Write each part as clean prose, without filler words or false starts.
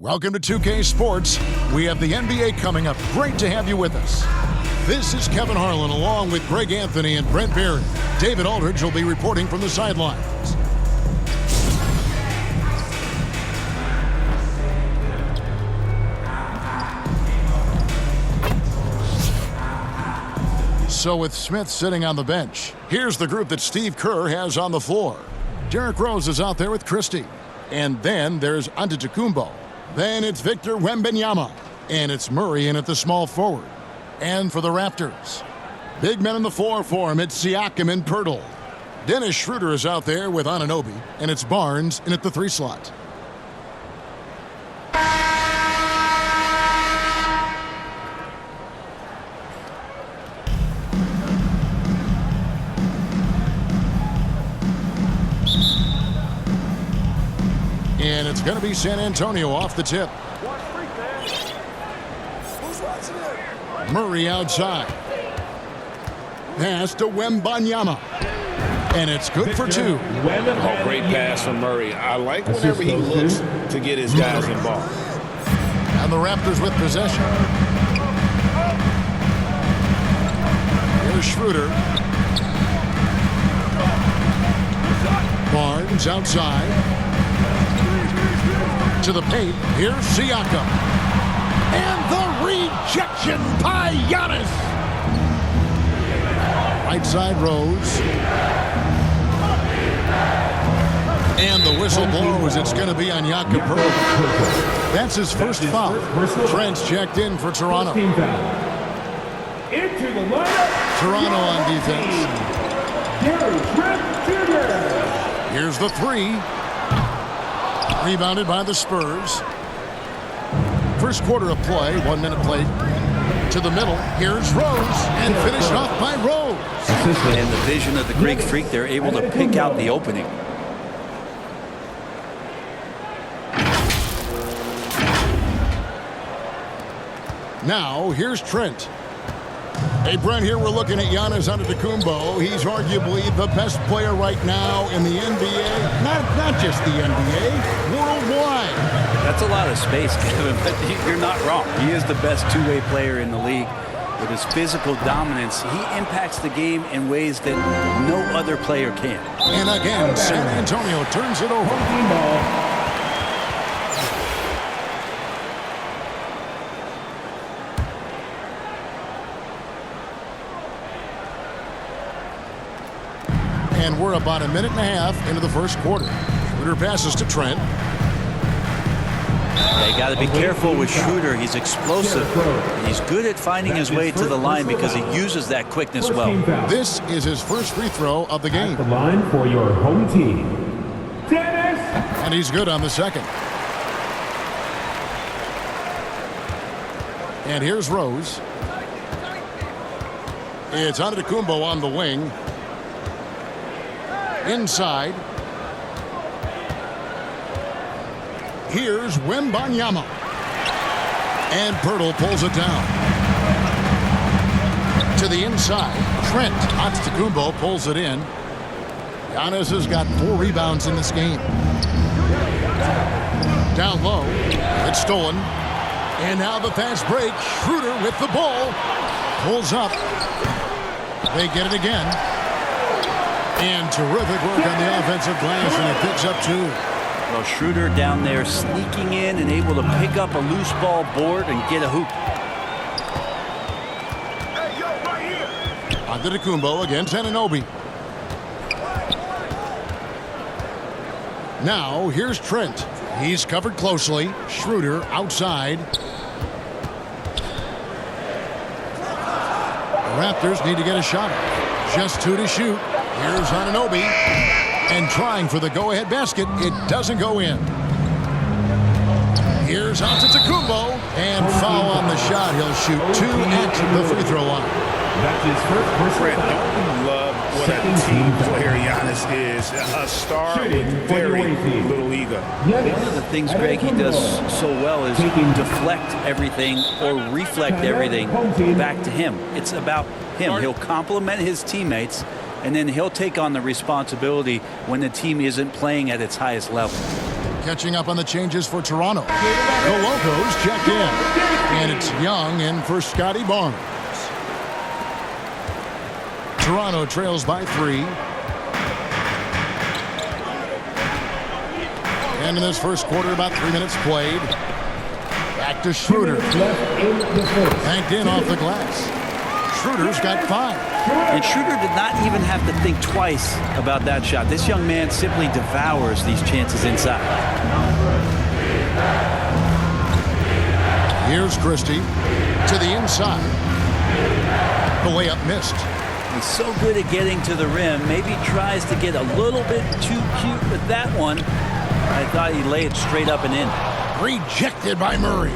Welcome to 2K Sports. We have the NBA coming up. Great to have you with us. This is Kevin Harlan along with Greg Anthony and Brent Barry. David Aldridge will be reporting from the sidelines. So with Smith sitting on the bench, here's the group that Steve Kerr has on the floor. Derrick Rose is out there with Christie. And then there's Antetokounmpo. Then it's Victor Wembanyama. And it's Murray in at the small forward. And for the Raptors, big men on the floor for him. It's Siakam and Pirtle. Dennis Schroeder is out there with Anunoby. And it's Barnes in at the 3 slot. And it's going to be San Antonio off the tip. Murray outside. Pass to Wembanyama. And it's good for 2. Oh, great pass from Murray. I like whenever he looks to get his guys involved. And the Raptors with possession. Here's Schroeder. Barnes outside. To the paint. Here's Siakam. And the rejection by Giannis. Right side Rose. And the whistle blows. It's going to be on Jakob Poeltl. That's his first foul. Trent's checked in for Toronto. Toronto on defense. Here's the 3. Rebounded by the Spurs. First quarter of play, 1 minute played. To the middle, here's Rose, and finished off by Rose. And the vision of the Greek Freak, they're able to pick out the opening. Now, here's Trent. Hey, Brent, here we're looking at Giannis Antetokounmpo. He's arguably the best player right now in the NBA. Not just the NBA, worldwide. That's a lot of space, Kevin, but you're not wrong. He is the best two-way player in the league. With his physical dominance, he impacts the game in ways that no other player can. And again, San Antonio turns it over. And we're about 1.5 minutes into the first quarter. Schroeder passes to Trent. They got to be careful with Schroeder. He's explosive. He's good at finding his way to the line because he uses that quickness well. This is his first free throw of the game. The line for your home team. Dennis! And he's good on the second. And here's Rose. It's Antetokounmpo on the wing. Inside. Here's Wembanyama. And Pirtle pulls it down. To the inside. Trent. Antetokounmpo pulls it in. Giannis has got 4 rebounds in this game. Down low. It's stolen. And now the fast break. Schroeder with the ball. Pulls up. They get it again. And terrific work on the offensive glass, and he picks up 2. Well, Schroeder down there sneaking in and able to pick up a loose ball board and get a hoop. Antetokounmpo against Anunoby. Now, here's Trent. He's covered closely. Schroeder outside. The Raptors need to get a shot. Just 2 to shoot. Here's Anunoby, and trying for the go-ahead basket. It doesn't go in. Here's Antetokounmpo, and foul on the shot. He'll shoot 2 at the free throw line. That's his first personal Brent, don't you love what a team player Giannis is? A star with very little ego. One of the things, Greg, he does so well is deflect everything or reflect everything back to him. It's about him. He'll compliment his teammates, and then he'll take on the responsibility when the team isn't playing at its highest level. Catching up on the changes for Toronto. The Locos checked in. And it's Young in for Scotty Barnes. Toronto trails by 3. And in this first quarter, about 3 minutes played. Back to Schroeder. Banked in off the glass. Schroeder's got 5. And Schroeder did not even have to think twice about that shot. This young man simply devours these chances inside. Here's Christie to the inside. The layup missed. He's so good at getting to the rim. Maybe tries to get a little bit too cute with that one. I thought he'd lay it straight up and in. Rejected by Murray.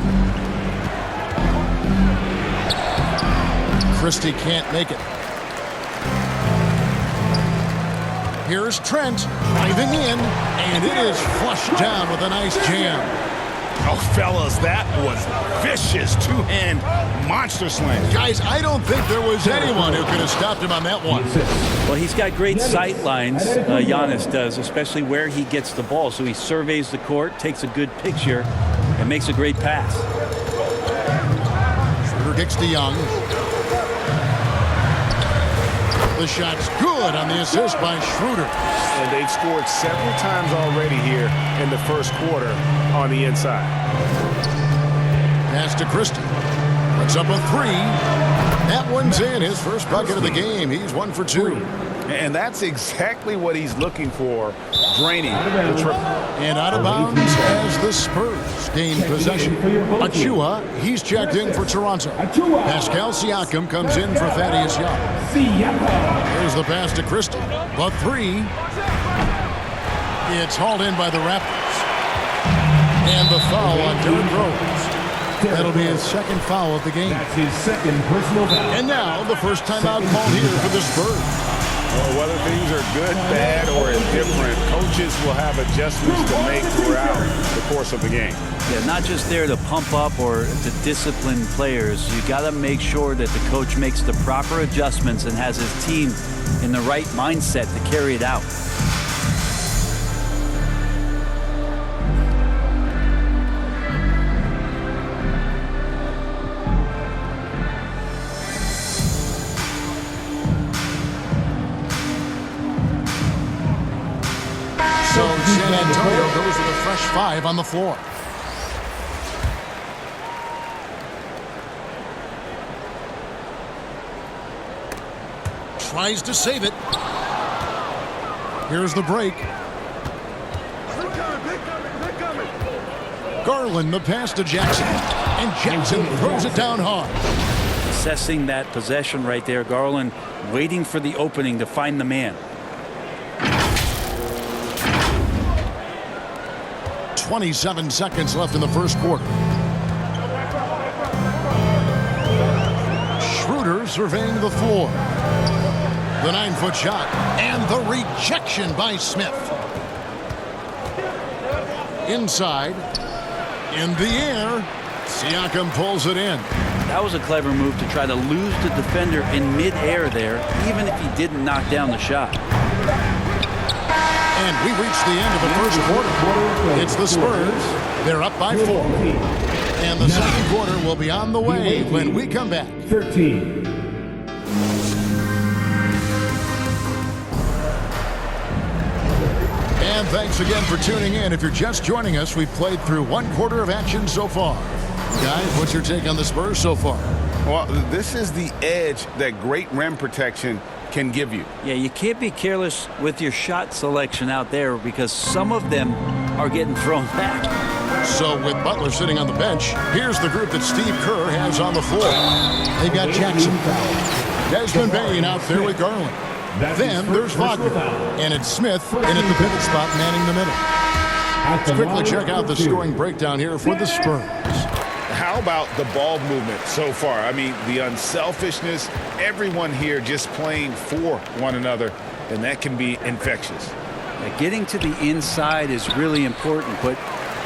Christie can't make it. Here's Trent driving in, and it is flushed down with a nice jam. Oh, fellas, that was vicious two-hand monster slam. Guys, I don't think there was anyone who could have stopped him on that one. Well, he's got great sight lines, Giannis does, especially where he gets the ball. So he surveys the court, takes a good picture, and makes a great pass. Schroeder kicks to Young. The shot's good on the assist by Schroeder. And they've scored several times already here in the first quarter on the inside. Pass to Christie. Puts up a 3. That one's in. His first bucket of the game. He's 1 for 2. And that's exactly what he's looking for, draining the triple. And out of bounds as the Spurs gain possession. Achua, he's checked in for Toronto. Pascal Siakam comes in for Thaddeus Young. Here's the pass to Christie. The 3. It's hauled in by the Raptors. And the foul on Derrick Rose. That'll be his second foul of the game. That's his second personal foul. And now the first timeout called here for the Spurs. Well, whether things are good, bad, or indifferent, coaches will have adjustments to make throughout the course of the game. Yeah, not just there to pump up or to discipline players. You got to make sure that the coach makes the proper adjustments and has his team in the right mindset to carry it out. So San Antonio goes with a fresh 5 on the floor. Tries to save it. Here's the break. Garland the pass to Jackson. And Jackson throws it down hard. Assessing that possession right there. Garland waiting for the opening to find the man. 27 seconds left in the first quarter. Schroeder surveying the floor. The 9-foot shot. And the rejection by Smith. Inside. In the air. Siakam pulls it in. That was a clever move to try to lose the defender in midair there, even if he didn't knock down the shot. And we reach the end of the first quarter. It's the Spurs. They're up by 4. And the second quarter will be on the way when we come back. 13. And thanks again for tuning in. If you're just joining us, we've played through 1 quarter of action so far. Guys, what's your take on the Spurs so far? Well, this is the edge that great rim protection can give you. Yeah, you can't be careless with your shot selection out there because some of them are getting thrown back. So with Butler sitting on the bench, here's the group that Steve Kerr has on the floor. They've got Jackson, Desmond Bane out there with Garland. Then there's Wagner, and it's Smith in at the pivot spot manning the middle. Let's quickly check out the scoring breakdown here for the Spurs. How about the ball movement so far? I mean, the unselfishness, everyone here just playing for one another, and that can be infectious. Getting to the inside is really important, but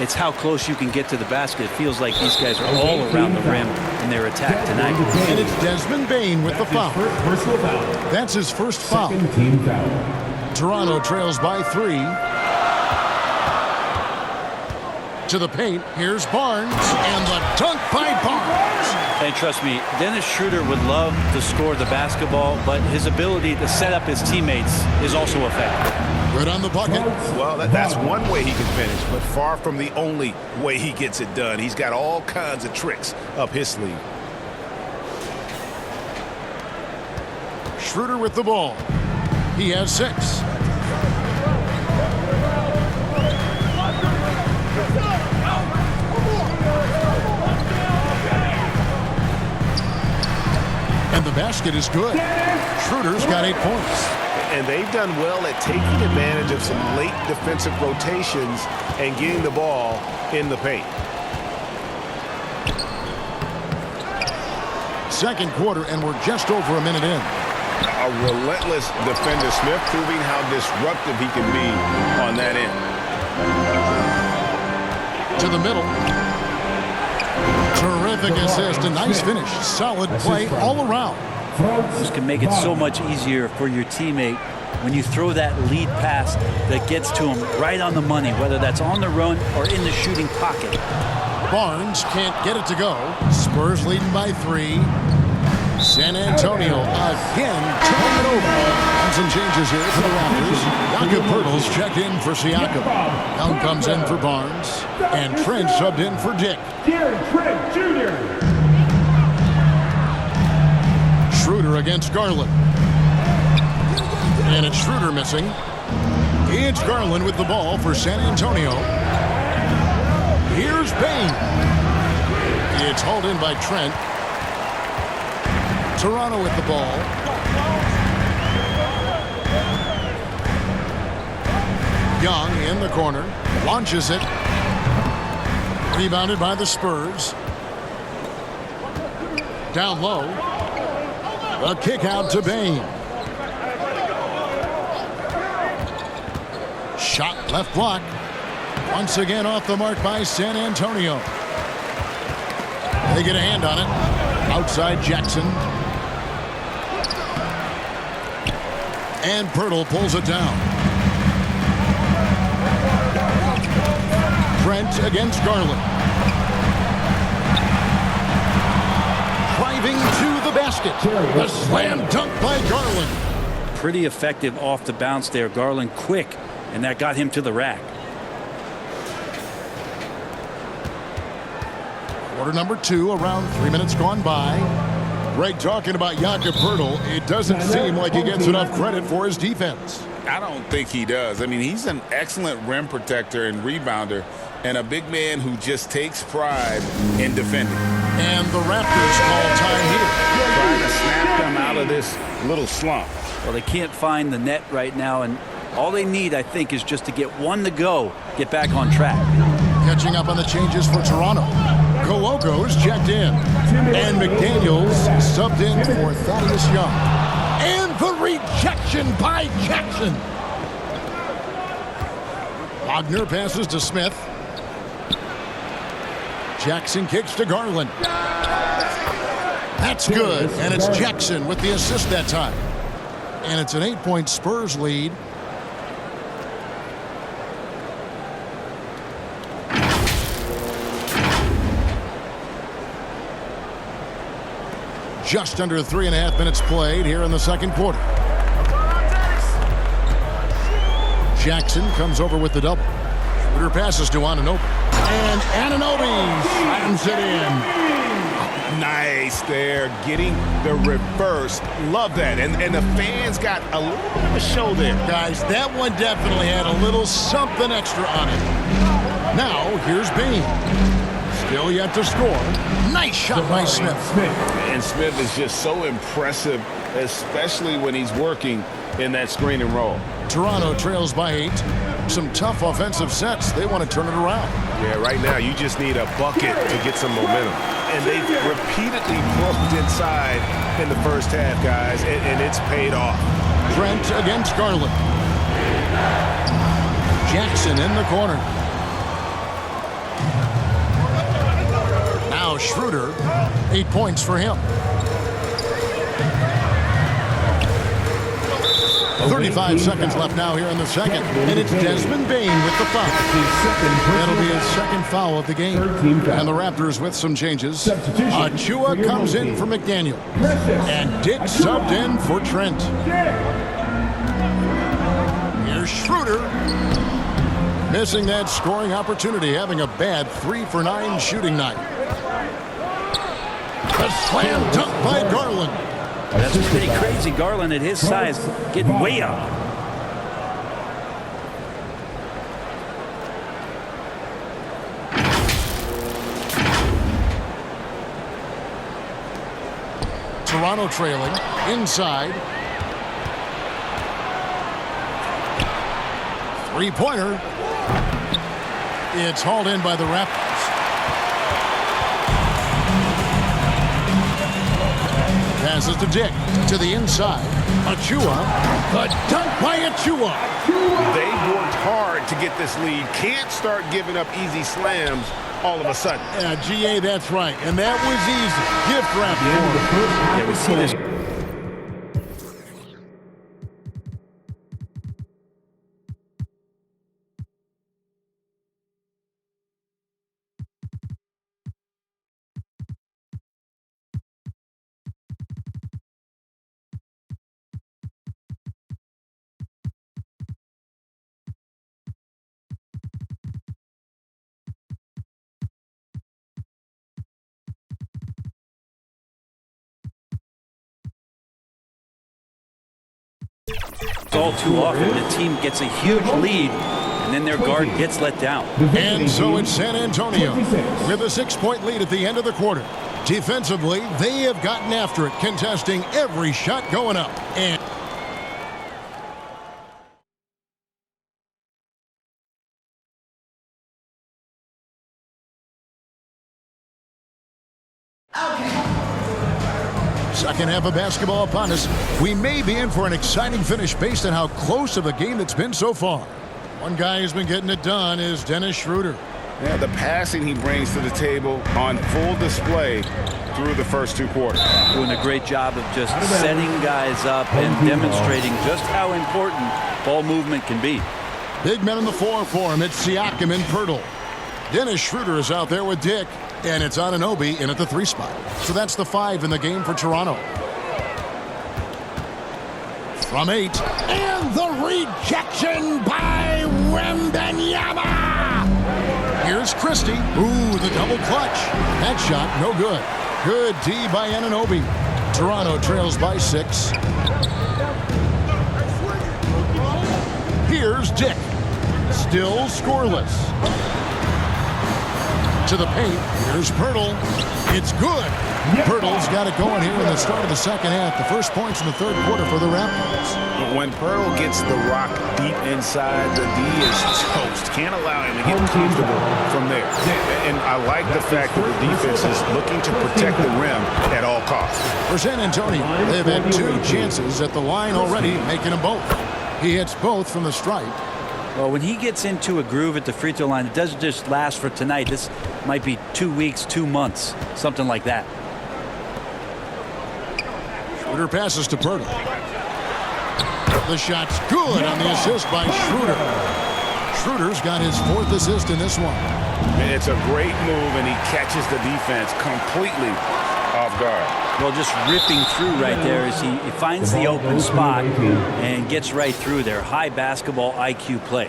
it's how close you can get to the basket. It feels like these guys are all around the rim in their attack tonight. And it's Desmond Bane with the foul. That's his first foul. Toronto trails by 3. To the paint, here's Barnes, and the dunk by Barnes. And trust me, Dennis Schroeder would love to score the basketball, but his ability to set up his teammates is also effective. Good on the bucket. Well, that's one way he can finish, but far from the only way he gets it done. He's got all kinds of tricks up his sleeve. Schroeder with the ball. He has 6. And the basket is good. Schroeder's got 8 points. And they've done well at taking advantage of some late defensive rotations and getting the ball in the paint. Second quarter, and we're just over a minute in. A relentless defender, Smith, proving how disruptive he can be on that end. To the middle. Terrific assist, a nice finish. Solid play all around. This can make it so much easier for your teammate when you throw that lead pass that gets to him right on the money, whether that's on the run or in the shooting pocket. Barnes can't get it to go. Spurs leading by 3. San Antonio again turning it over. And some changes here for the Raptors. Jakob Poeltl's checked in for Siakam. Young comes in for Barnes. And Trent subbed in for Dick. Trent Jr. Schroeder against Garland. And it's Schroeder missing. It's Garland with the ball for San Antonio. Here's Bain. It's hauled in by Trent. Toronto with the ball. Young in the corner. Launches it. Rebounded by the Spurs. Down low. A kick out to Bain. Shot left block. Once again off the mark by San Antonio. They get a hand on it. Outside Jackson. And Poeltl pulls it down. Trent against Garland. Driving to the basket. The slam dunk by Garland. Pretty effective off the bounce there. Garland quick, and that got him to the rack. Quarter number 2, around 3 minutes gone by. Greg talking about Jakob Poeltl. It doesn't seem like he gets enough credit for his defense. I don't think he does. I mean, he's an excellent rim protector and rebounder, and a big man who just takes pride in defending. And the Raptors call time here. Trying to snap them out of this little slump. Well, they can't find the net right now, and all they need, I think, is just to get one to go, get back on track. Catching up on the changes for Toronto. Koloko's checked in. And McDaniels subbed in for Thaddeus Young. And the rejection by Jackson. Wagner passes to Smith. Jackson kicks to Garland. That's good. And it's Jackson with the assist that time. And it's an 8-point Spurs lead. Just under 3.5 minutes played here in the second quarter. Jackson comes over with the double. Schroeder passes to Anunoby. And Anunoby slams it in. Nice there, getting the reverse. Love that. And the fans got a little bit of a show there. Guys, that one definitely had a little something extra on it. Now, here's Bain. Still yet to score. Nice shot by Smith. And Smith is just so impressive, especially when he's working in that screen and roll. Toronto trails by 8. Some tough offensive sets. They want to turn it around. Yeah, right now you just need a bucket to get some momentum. And they've repeatedly broke inside in the first half, guys, and it's paid off. Trent against Garland. Jackson in the corner. Now Schroeder, 8 points for him. 35 seconds left now here in the second. And it's Desmond Bane with the foul. That'll be his second foul of the game. And the Raptors with some changes. Achua comes in for McDaniel. And Dick subbed in for Trent. Here's Schroeder. Missing that scoring opportunity, having a bad 3-for-9 shooting night. A slam dunk by Garland. That's pretty crazy. Garland at his size getting way up. Toronto trailing inside. Three-pointer. It's hauled in by the Raptors. Passes to Dick. To the inside. Achua. The dunk by Achua. They worked hard to get this lead. Can't start giving up easy slams all of a sudden. GA, that's right. And that was easy. Gift wrap. Yeah, we see this. All too often the team gets a huge lead and then their guard gets let down. And so it's San Antonio with a 6-point lead at the end of the quarter. Defensively, they have gotten after it, contesting every shot going up. And second half of basketball upon us. We may be in for an exciting finish based on how close of the game it's been so far. One guy who's been getting it done is Dennis Schroeder. Yeah, the passing he brings to the table on full display through the first two quarters. Doing a great job of just setting guys up and demonstrating just how important ball movement can be. Big men on the floor for him. It's Siakam and Pirtle. Dennis Schroeder is out there with Dick. And it's Anunoby in at the 3 spot. So that's the 5 in the game for Toronto. From 8. And the rejection by Wembanyama. Here's Christie. Ooh, the double clutch. That shot, no good. Good D by Anunoby. Toronto trails by 6. Here's Dick. Still scoreless. To the paint. Here's Pirtle. It's good. Pirtle's got it going here in the start of the second half. The first points in the third quarter for the Raptors. When Pirtle gets the rock deep inside, the D is toast. Can't allow him to get comfortable from there. And I like the fact that the defense is looking to protect the rim at all costs. For San Antonio, they've had 2 chances at the line already, making them both. He hits both from the stripe. Well, when he gets into a groove at the free throw line, it doesn't just last for tonight. This might be 2 weeks, 2 months, something like that. Schroeder passes to Pirtle. The shot's good on the assist by Schroeder. Schroeder's got his 4th assist in this one. It's a great move, and he catches the defense completely off guard. Well, just ripping through right there as he finds the open spot and gets right through there. High basketball IQ play.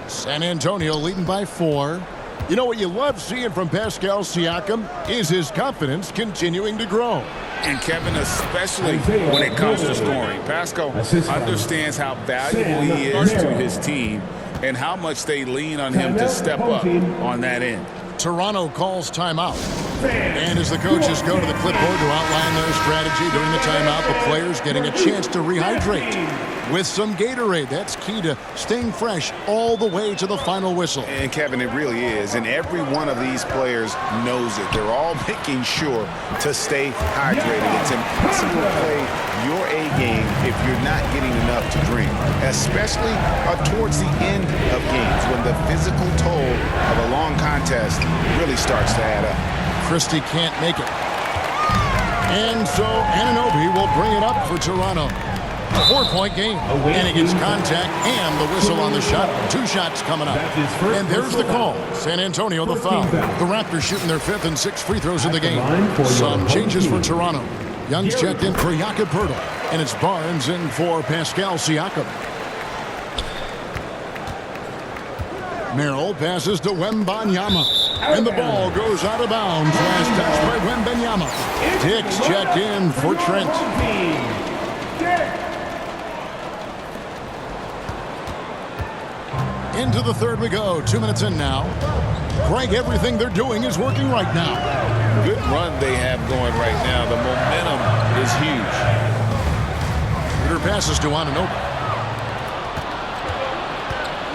San Antonio leading by 4. You know what you love seeing from Pascal Siakam is his confidence continuing to grow. And Kevin, especially when it comes to scoring. Pascal understands how valuable he is to his team and how much they lean on him to step up on that end. Toronto calls timeout. And as the coaches go to the clipboard to outline their strategy during the timeout, the players getting a chance to rehydrate with some Gatorade. That's key to staying fresh all the way to the final whistle. And Kevin, it really is. And every one of these players knows it. They're all making sure to stay hydrated. It's impossible to play your A game if you're not getting enough to drink, especially towards the end of games when the physical toll of a long contest really starts to add up. Christie can't make it. And so Anunoby will bring it up for Toronto. 4-point game. And he gets contact and the whistle on the shot. 2 shots coming up. And there's the call. San Antonio the foul. The Raptors shooting their 5th and 6th free throws in the game. Some changes for Toronto. Young's checked in for Jakob Poeltl. And it's Barnes in for Pascal Siakam. Merrill passes to Wembanyama. And the ball goes out of bounds. Last touch by Wembanyama. Dick's checked in for Trent. Into the third we go. 2 minutes in now. Greg, everything they're doing is working right now. Good run they have going right now. The momentum is huge. Peter passes to Anunoby.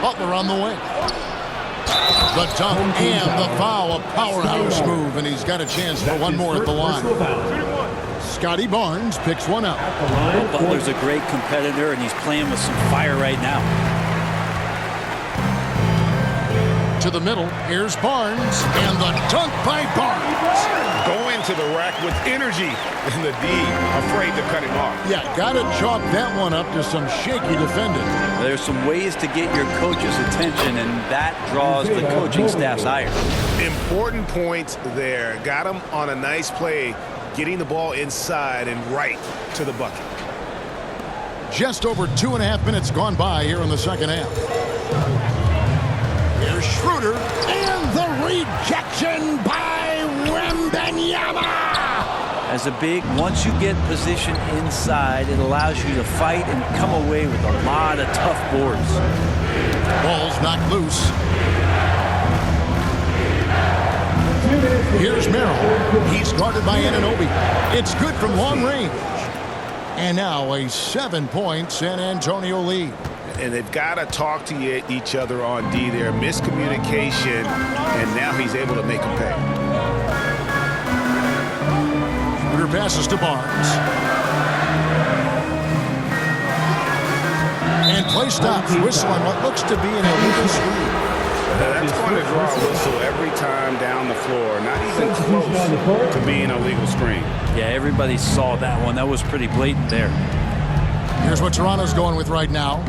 Butler on the wing. The dunk and the foul. A powerhouse move, and he's got a chance for one more at the line. Scotty Barnes picks one up. Butler's a great competitor, and he's playing with some fire right now. To the middle, here's Barnes, and the dunk by Barnes. Going to the rack with energy, and the D afraid to cut him off. Yeah, gotta chalk that one up to some shaky defending. There's some ways to get your coach's attention, and that draws the coaching staff's ire. Important points there. Got him on a nice play, getting the ball inside and right to the bucket. Just over 2.5 minutes gone by here in the second half. Here's Schroeder, and the rejection by Wembanyama. As a big, once you get position inside, it allows you to fight and come away with a lot of tough boards. Ball's knocked loose. Here's Merrill. He's guarded by Anunoby. It's good from long range. And now a 7-point San Antonio lead. And they've got to talk to each other on D there. Miscommunication, and now he's able to make them pay. Schroeder passes to Barnes. And play stops. Whistle on what looks to be an illegal screen. That's going to draw a whistle every time down the floor. Not even close to being a legal screen. Yeah, everybody saw that one. That was pretty blatant there. Here's what Toronto's going with right now.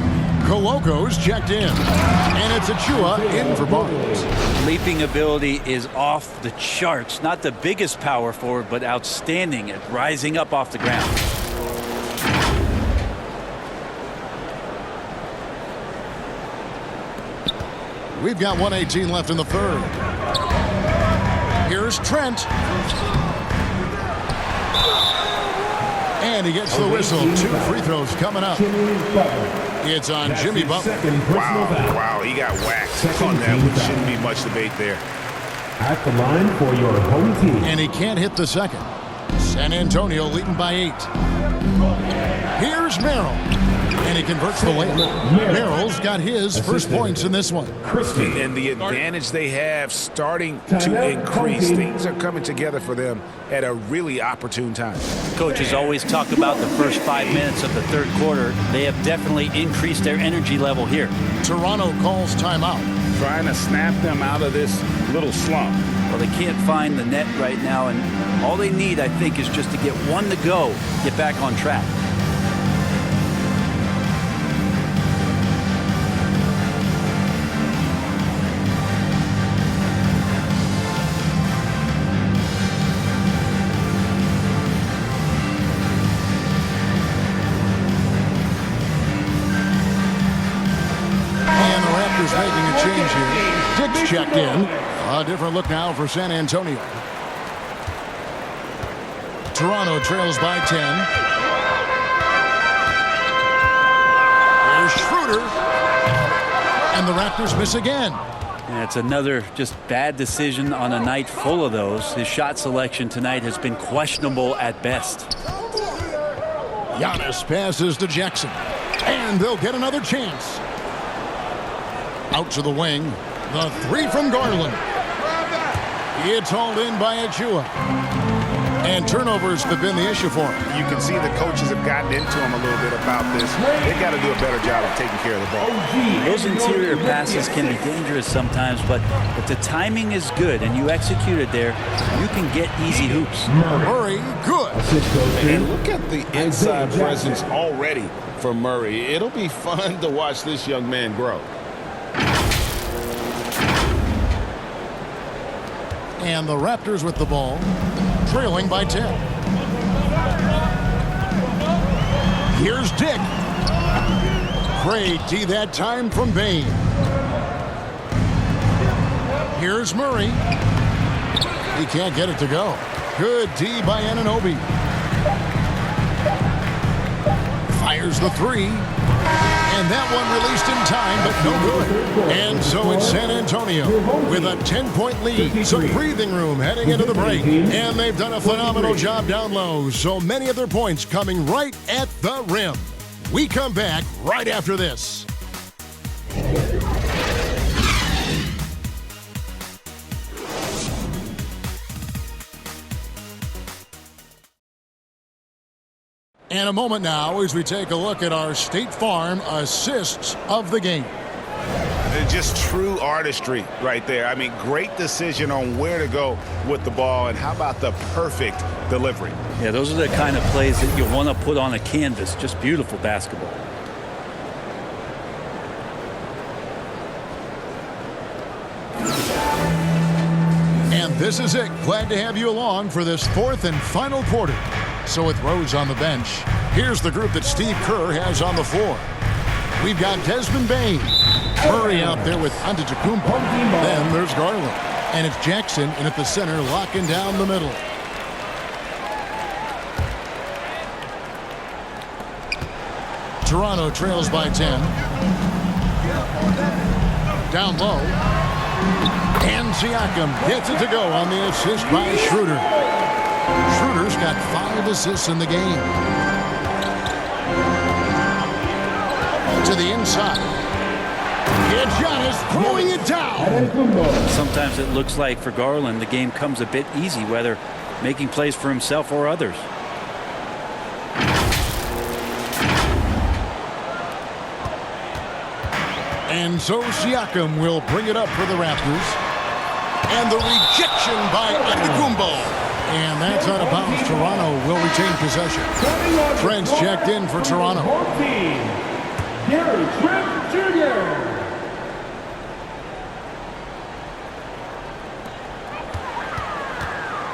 Coloco's checked in. And it's Achua in for Barnes. Leaping ability is off the charts. Not the biggest power forward, but outstanding at rising up off the ground. We've got 1:18 left in the third. Here's Trent. And he gets the whistle. 2 free throws coming up. It's on Jimmy Butler. Wow, he got whacked on that one. Shouldn't be much debate there. At the line for your home team. And he can't hit the second. San Antonio leading by 8. Here's Merrill. And he converts the layup. Merrill's got his first points in this one. And the advantage they have starting to increase. Things are coming together for them at a really opportune time. Coaches always talk about the first 5 minutes of the third quarter. They have definitely increased their energy level here. Toronto calls timeout. Trying to snap them out of this little slump. Well, they can't find the net right now, and all they need, I think, is just to get one to go, get back on track. Making a change here. Dick's checked in. A different look now for San Antonio. Toronto trails by 10. There's Schroeder. And the Raptors miss again. Yeah, it's another just bad decision on a night full of those. His shot selection tonight has been questionable at best. Giannis passes to Jackson. And they'll get another chance. Out to the wing. The 3 from Garland. It's hauled in by Achua. And turnovers have been the issue for him. You can see the coaches have gotten into him a little bit about this. They've got to do a better job of taking care of the ball. Those interior passes can be dangerous sometimes, but if the timing is good and you execute it there, you can get easy hoops. Murray, good. And look at the inside presence already for Murray. It'll be fun to watch this young man grow. And the Raptors with the ball, trailing by 10. Here's Dick. Great D that time from Bain. Here's Murray. He can't get it to go. Good D by Anunoby. Fires the three. And that one released in time, but no good. And so it's San Antonio with a 10-point lead. Some breathing room heading into the break. And they've done a phenomenal job down low. So many of their points coming right at the rim. We come back right after this. And a moment now as we take a look at our State Farm assists of the game. Just true artistry right there. I mean, great decision on where to go with the ball, and how about the perfect delivery? Yeah, those are the kind of plays that you want to put on a canvas. Just beautiful basketball. And this is it. Glad to have you along for this fourth and final quarter. So with Rose on the bench, here's the group that Steve Kerr has on the floor. We've got Desmond Bain. Murray out there with Antetokounmpo. Then there's Garland. And it's Jackson in at the center, locking down the middle. Toronto trails by 10. Down low. And Siakam gets it to go on the assist by Schroeder. Schroeder's got 5 assists in the game. To the inside. And Giannis throwing it down. Sometimes it looks like for Garland the game comes a bit easy, whether making plays for himself or others. And so Siakam will bring it up for the Raptors. And the rejection by Antetokounmpo. And that's out of bounds. Toronto will retain possession. Trent's checked in for Toronto. Gary Trent Jr.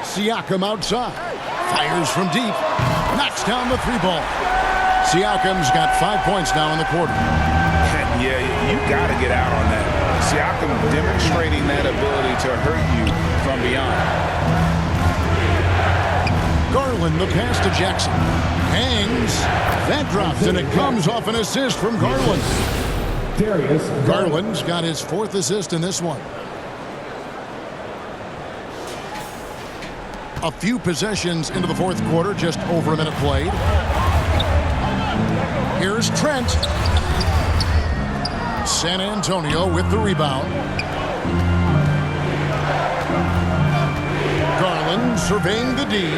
Siakam outside. Fires from deep. Knocks down the 3-ball. Siakam's got 5 points now in the quarter. Yeah, you got to get out on that. Siakam demonstrating that ability to hurt you from beyond. Garland, the pass to Jackson. Hangs. That drops, and it comes off an assist from Garland. Garland's got his 4th assist in this one. A few possessions into the 4th quarter, just over a minute played. Here's Trent. San Antonio with the rebound. Garland surveying the D.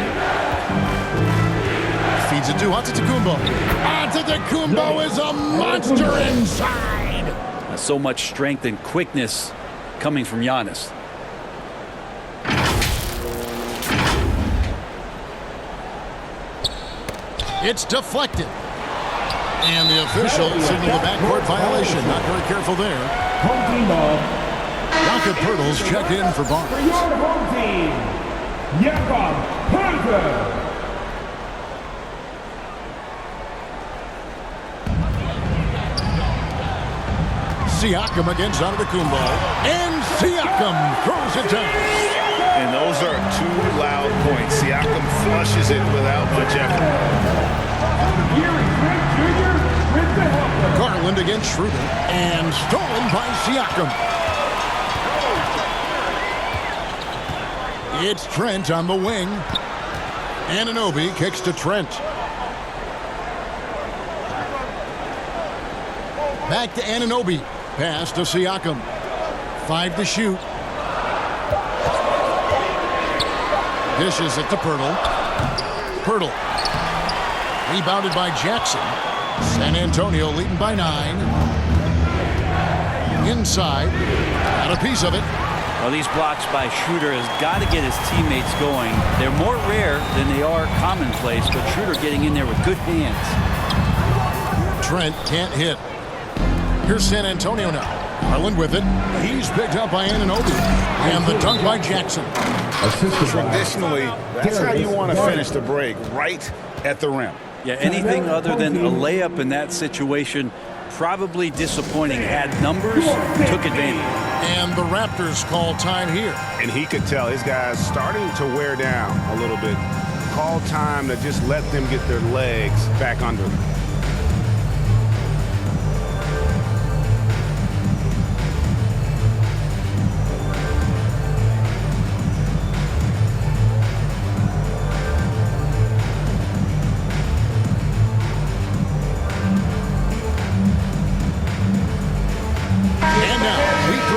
Feeds it to Antetokounmpo. Antetokounmpo is a monster inside. So much strength and quickness coming from Giannis. It's deflected. And the official signaled the backcourt violation. Not very careful there. Home team ball. Jakob Poeltl's checked in for Barnes. For your home team, Jakob Poeltl. Siakam against Antetokounmpo. And Siakam throws it down. And those are 2 loud points. Siakam flushes it without much effort. Garland against Schroeder. And stolen by Siakam. It's Trent on the wing. Anunoby kicks to Trent. Back to Anunoby. Pass to Siakam. 5 to shoot. Dishes it to Poeltl. Poeltl. Rebounded by Jackson. San Antonio leading by 9. Inside. Got a piece of it. Well, these blocks by Schroeder has got to get his teammates going. They're more rare than they are commonplace, but Schroeder getting in there with good hands. Trent can't hit. Here's San Antonio now. Garland with it. He's picked up by Anunoby. And the dunk by Jackson. Traditionally, that's how you want to finish the break, right at the rim. Yeah, anything other than a layup in that situation, probably disappointing. Had numbers, took advantage. And the Raptors call time here. And he could tell his guys starting to wear down a little bit. Call time to just let them get their legs back under them.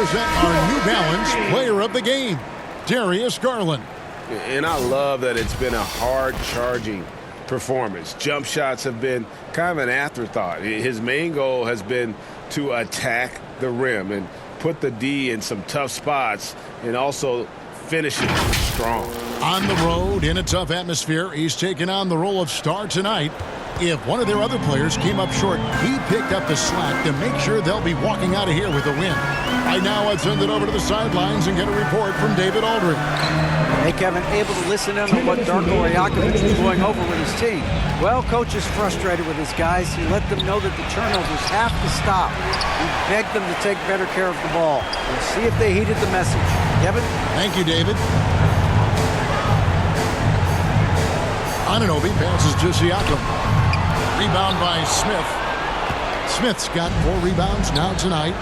Our New Balance player of the game, Darius Garland. And I love that it's been a hard-charging performance. Jump shots have been kind of an afterthought. His main goal has been to attack the rim and put the D in some tough spots and also finish it strong. On the road, in a tough atmosphere, he's taken on the role of star tonight. If one of their other players came up short, he picked up the slack to make sure they'll be walking out of here with a win. Right now, I'd send it over to the sidelines and get a report from David Aldridge. Hey, Kevin, able to listen in on what Darko Rajakovic was going over with his team. Well, coach is frustrated with his guys. He let them know that the turnovers have to stop. He begged them to take better care of the ball. We'll see if they heeded the message. Kevin? Thank you, David. Anunoby passes to Siakam. Rebound by Smith. Smith's got 4 rebounds now tonight.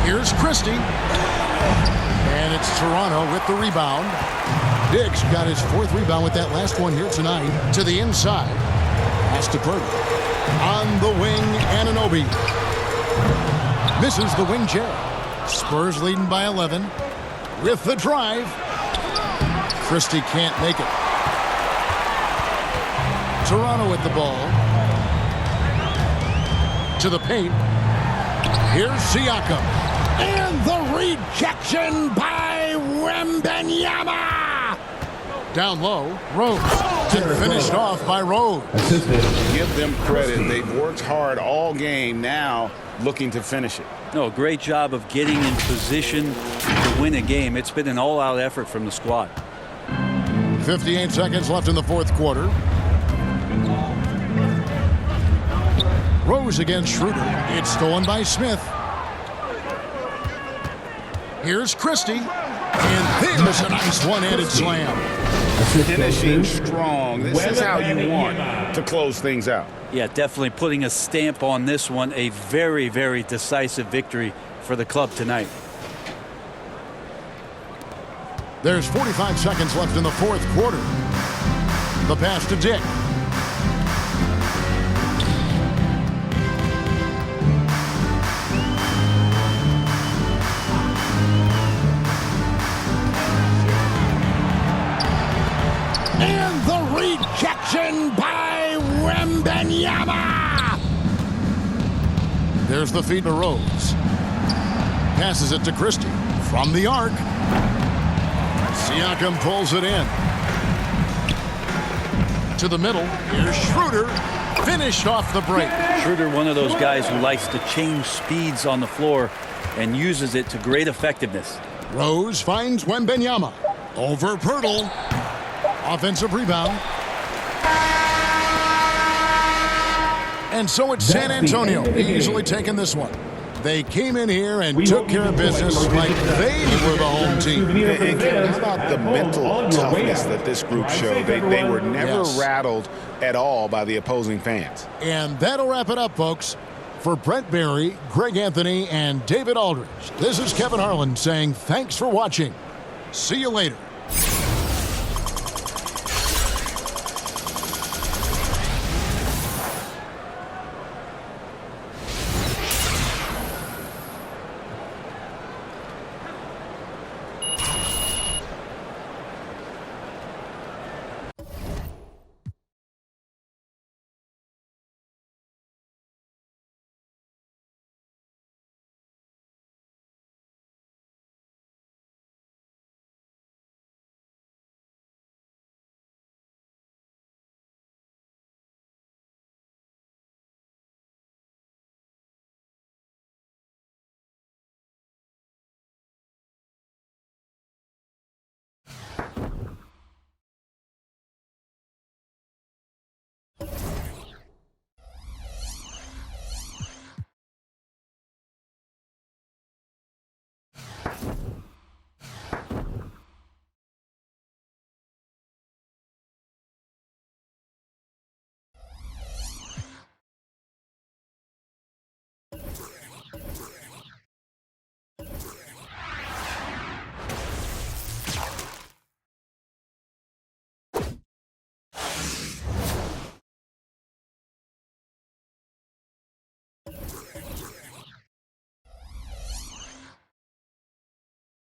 Here's Christie. And it's Toronto with the rebound. Diggs got his 4th rebound with that last one here tonight. To the inside. Pass to Purdy. On the wing, Anunoby. Misses the wing chair. Spurs leading by 11. With the drive. Christie can't make it. Toronto with the ball. To the paint. Here's Siakam. And the rejection by Wembanyama. Down low, Rose. And finished off by Rose. Give them credit. They've worked hard all game, now looking to finish it. No, great job of getting in position to win a game. It's been an all-out effort from the squad. 58 seconds left in the 4th quarter. Rose against Schroeder. It's stolen by Smith. Here's Christie. And there's a nice one-handed slam. Finishing strong. This is how you want to close things out. Yeah, definitely putting a stamp on this one. A very, very decisive victory for the club tonight. There's 45 seconds left in the 4th quarter. The pass to Dick. And the rejection by Wembanyama. There's the feed to Rose. Passes it to Christie from the arc. Siakam pulls it in. To the middle. Here's Schroeder. Finished off the break. Schroeder, one of those guys who likes to change speeds on the floor and uses it to great effectiveness. Rose finds Wembanyama. Over Pirtle. Offensive rebound. And so it's San Antonio easily taking this one. They came in here and took care of business like they were the home team. And how about the mental toughness that this group showed? They were never rattled at all by the opposing fans. And that'll wrap it up, folks. For Brent Barry, Greg Anthony, and David Aldridge, this is Kevin Harlan saying thanks for watching. See you later.